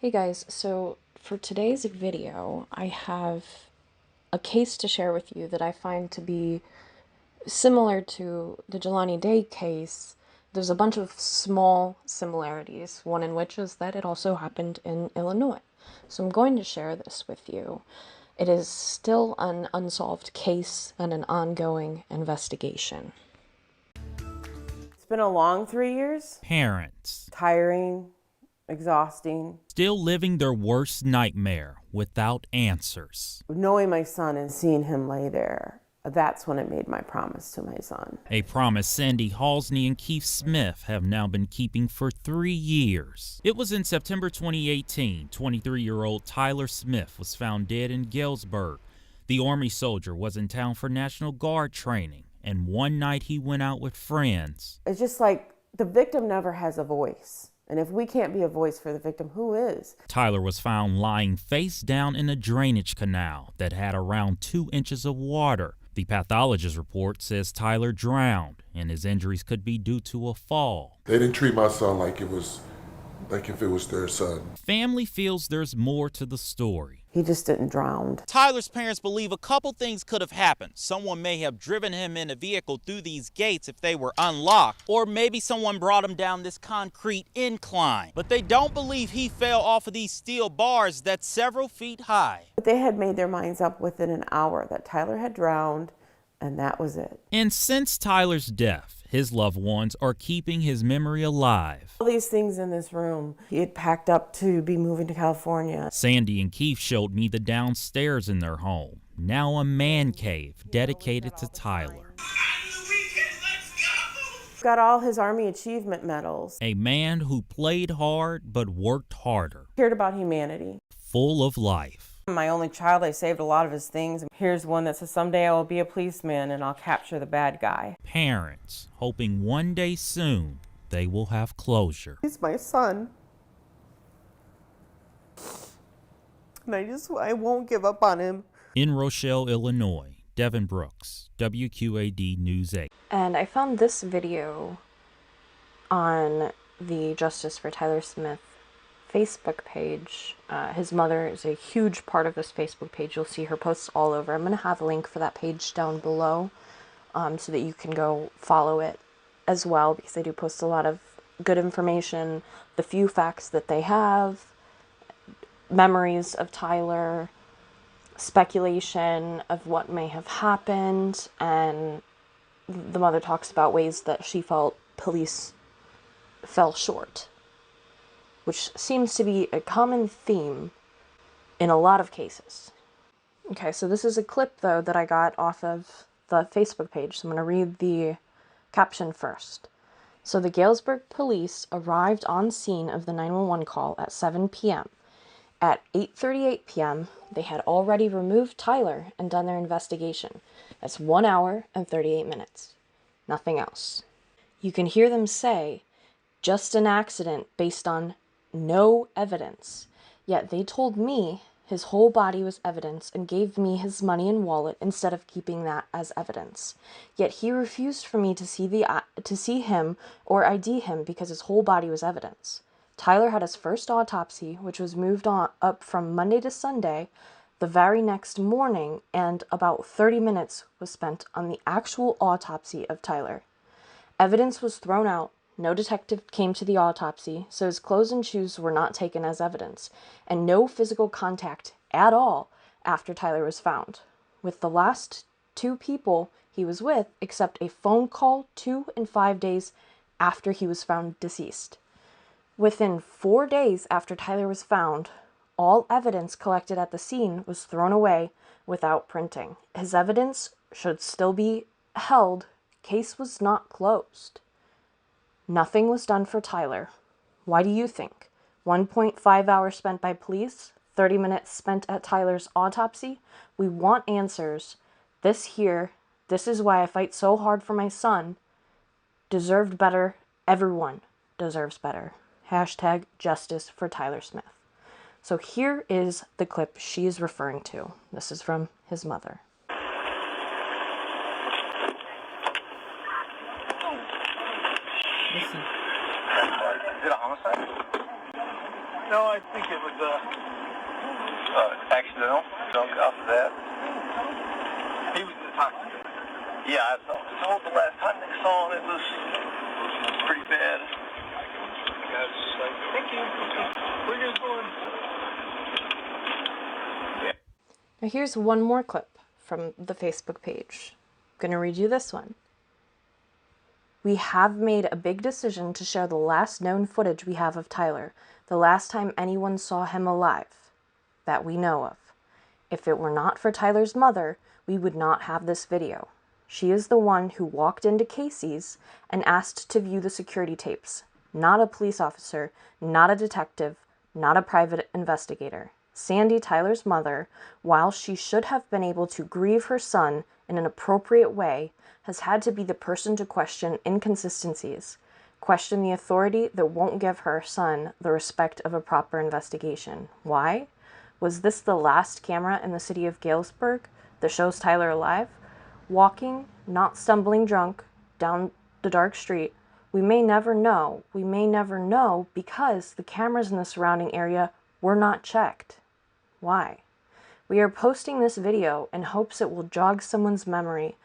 Hey guys, so for today's video, I have a case to share with you that I find to be similar to the Jelani Day case. There's a bunch of small similarities, one in which is that it also happened in Illinois. So I'm going to share this with you. It is still an unsolved case and an ongoing investigation. It's been a long 3 years. Parents. Tiring, exhausting. Still living their worst nightmare without answers. Knowing my son and seeing him lay there, that's when I made my promise to my son. A promise Sandy Halsney and Keith Smith have now been keeping for 3 years. It was in September 2018, 23-year-old Tyler Smith was found dead in Galesburg. The Army soldier was in town for National Guard training, and one night he went out with friends. It's just like the victim never has a voice. And if we can't be a voice for the victim, who is? Tyler was found lying face down in a drainage canal that had around 2 inches of water. The pathologist report says Tyler drowned, and his injuries could be due to a fall. They didn't treat my son like if it was their son. Family feels there's more to the story. He just didn't drown. Tyler's parents believe a couple things could have happened. Someone may have driven him in a vehicle through these gates if they were unlocked, or maybe someone brought him down this concrete incline. But they don't believe he fell off of these steel bars that's several feet high. But they had made their minds up within an hour that Tyler had drowned, and that was it. And since Tyler's death, his loved ones are keeping his memory alive. All these things in this room, he had packed up to be moving to California. Sandy and Keith showed me the downstairs in their home, now a man cave dedicated to Tyler. Got all his Army achievement medals. A man who played hard but worked harder. Cared about humanity. Full of life. My only child, I saved a lot of his things. Here's one that says, someday I will be a policeman and I'll capture the bad guy. Parents hoping one day soon they will have closure. He's my son. And I won't give up on him. In Rochelle, Illinois, Devin Brooks, WQAD News 8. And I found this video on the Justice for Tyler Smith Facebook page. His mother is a huge part of this Facebook page. You'll see her posts all over. I'm going to have a link for that page down below so that you can go follow it as well, because they do post a lot of good information, the few facts that they have, memories of Tyler, speculation of what may have happened, and the mother talks about ways that she felt police fell short, which seems to be a common theme in a lot of cases. Okay, so this is a clip, though, that I got off of the Facebook page, so I'm going to read the caption first. So the Galesburg police arrived on scene of the 911 call at 7 p.m. At 8:38 p.m., they had already removed Tyler and done their investigation. That's 1 hour and 38 minutes. Nothing else. You can hear them say, just an accident based on no evidence. Yet they told me his whole body was evidence and gave me his money and wallet instead of keeping that as evidence. Yet he refused for me to see him or ID him because his whole body was evidence. Tyler had his first autopsy, which was moved up from Monday to Sunday, the very next morning, and about 30 minutes was spent on the actual autopsy of Tyler. Evidence was thrown out. No detective came to the autopsy, so his clothes and shoes were not taken as evidence, and no physical contact at all after Tyler was found, with the last 2 people he was with except a phone call 2 and 5 days after he was found deceased. Within 4 days after Tyler was found, all evidence collected at the scene was thrown away without printing. His evidence should still be held. Case was not closed. Nothing was done for Tyler. Why do you think? 1.5 hours spent by police, 30 minutes spent at Tyler's autopsy? We want answers. This is why I fight so hard for my son. Deserved better. Everyone deserves better. # justice for Tyler Smith. So here is the clip she is referring to. This is from his mother. Listen. Is it a homicide? No, I think it was accidental. Drunk off of that. He was intoxicated. Yeah, I saw the last time they saw him, it was pretty bad. Thank you. Where are you going? Now here's one more clip from the Facebook page. I'm going to read you this one. We have made a big decision to share the last known footage we have of Tyler, the last time anyone saw him alive, that we know of. If it were not for Tyler's mother, we would not have this video. She is the one who walked into Casey's and asked to view the security tapes, not a police officer, not a detective, not a private investigator. Sandy, Tyler's mother, while she should have been able to grieve her son in an appropriate way, has had to be the person to question inconsistencies, question the authority that won't give her son the respect of a proper investigation. Why? Was this the last camera in the city of Galesburg that shows Tyler alive? Walking, not stumbling drunk, down the dark street. We may never know. We may never know because the cameras in the surrounding area were not checked. Why? We are posting this video in hopes it will jog someone's memory.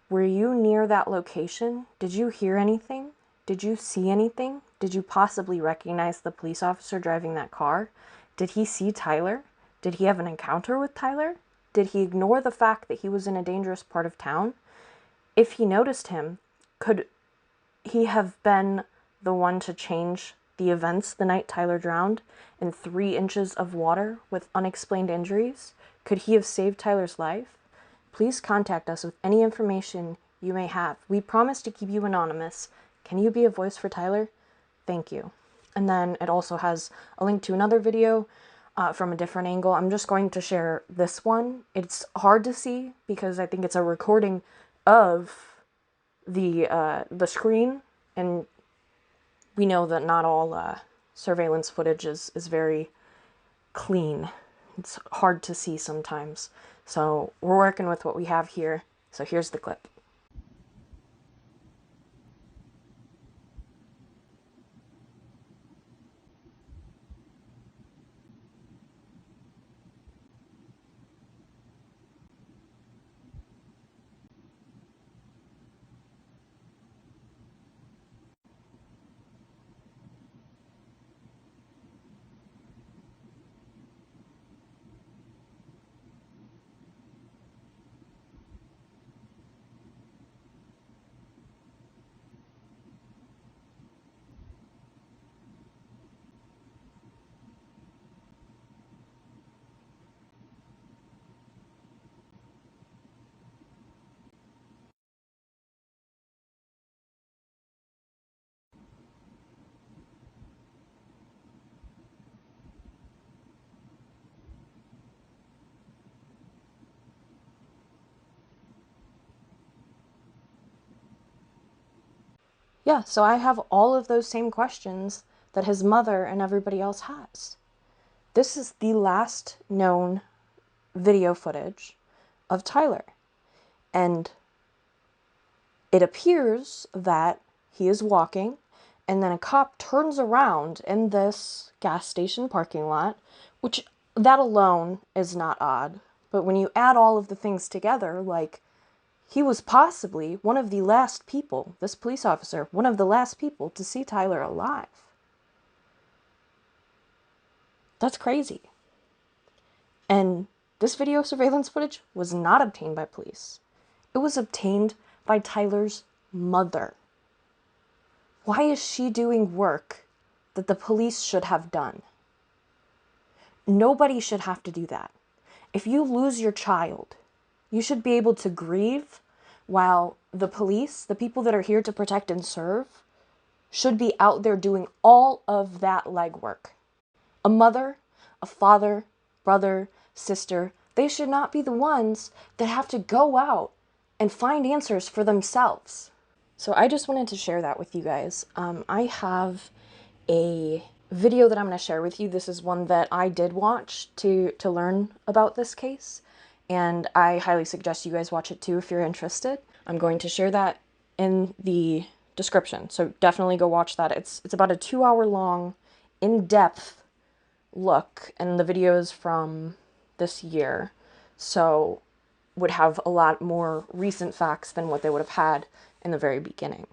Were you near that location? Did you hear anything? Did you see anything? Did you possibly recognize the police officer driving that car? Did he see Tyler? Did he have an encounter with Tyler? Did he ignore the fact that he was in a dangerous part of town? If he noticed him, could he have been the one to change the events the night Tyler drowned in 3 inches of water with unexplained injuries? Could he have saved Tyler's life? Please contact us with any information you may have. We promise to keep you anonymous. Can you be a voice for Tyler? Thank you. And then it also has a link to another video from a different angle. I'm just going to share this one. It's hard to see because I think it's a recording of the screen, and we know that not all surveillance footage is very clean. It's hard to see sometimes. So we're working with what we have here. So here's the clip. Yeah, so I have all of those same questions that his mother and everybody else has. This is the last known video footage of Tyler. And it appears that he is walking, and then a cop turns around in this gas station parking lot, which that alone is not odd. But when you add all of the things together, like, he was possibly one of the last people, this police officer, one of the last people to see Tyler alive. That's crazy. And this video surveillance footage was not obtained by police. It was obtained by Tyler's mother. Why is she doing work that the police should have done? Nobody should have to do that. If you lose your child, you should be able to grieve while the police, the people that are here to protect and serve, should be out there doing all of that legwork. A mother, a father, brother, sister, they should not be the ones that have to go out and find answers for themselves. So I just wanted to share that with you guys. I have a video that I'm going to share with you. This is one that I did watch to learn about this case, and I highly suggest you guys watch it too if you're interested. I'm going to share that in the description, so definitely go watch that. It's about a 2-hour long, in-depth look, and the videos from this year, so would have a lot more recent facts than what they would have had in the very beginning.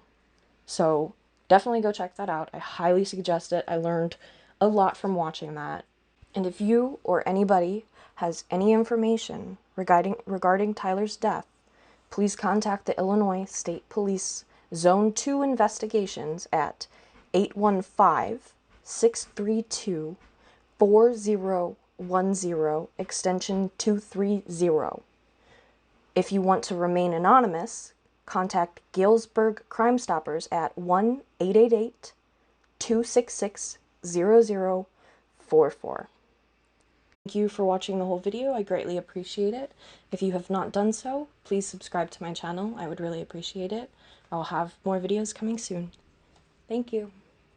So definitely go check that out. I highly suggest it. I learned a lot from watching that. And if you or anybody has any information regarding Tyler's death, please contact the Illinois State Police Zone 2 investigations at 815-632-4010, extension 230. If you want to remain anonymous, contact Galesburg Crimestoppers at 1-888-266-0044. Thank you for watching the whole video. I greatly appreciate it. If you have not done so, please subscribe to my channel. I would really appreciate it. I'll have more videos coming soon. Thank you.